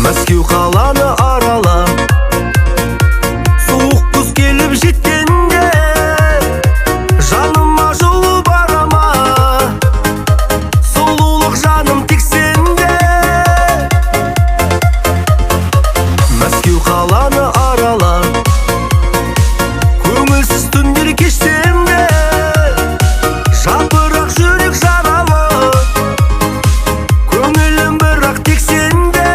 Мәскеу қаланы аралап, суық күз келіп жеткенде, жаныма жылу бара ма, сұлулық жаным тек сенде. Мәскеу қаланы аралап, көңілсіз түндер кешсем де, жапырақ жүрек жаралы, көңілім бірақ тек сенде.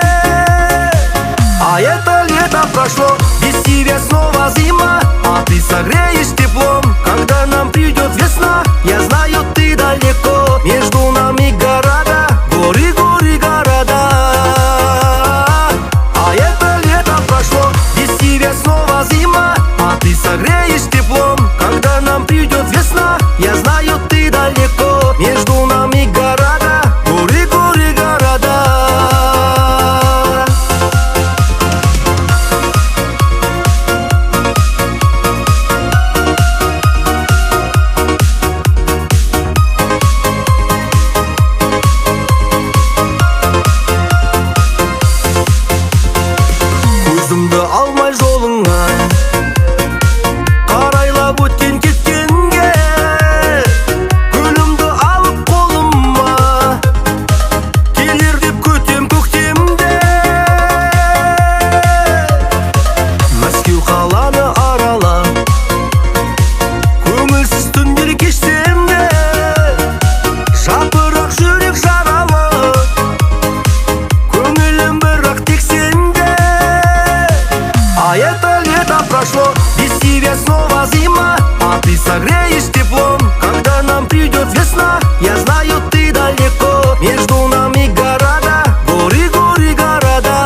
А это лето прошло, без тебя снова зима, а ты согреешь теплом, когда нам придет весна. Я знаю, ты далеко, между нами города, горы, горы, города. А это лето прошло, без тебя снова зима, а ты согреешь теплом, когда нам придет весна. Я знаю, ты далеко, между нами города, горы, горы, города. Көзімді алмай жолыңа қарайлап өткен кеткенге, гүлімді алып қолыма келер деп күтем көктемде. Мәскеу қаланы аралап, көңілсіз түндер кешсем де, жапырақ жүрек жаралы, көңілім бірақ тек сенде. А это лето прошло, без тебя снова зима, а ты согреешь теплом, когда нам придет весна. Я знаю, ты далеко, между нами города, горы, горы, города.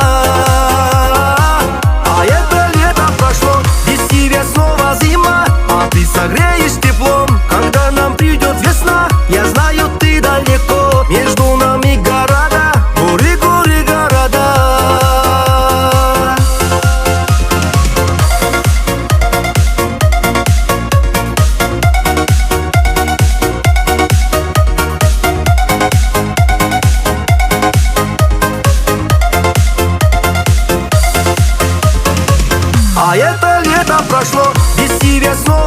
А это лето прошло, без тебя снова зима, а ты согреешь теплом, когда нам придет весна. Я знаю, ты далеко, между нами города, горы, горы, города. А это лето прошло, без тебя снова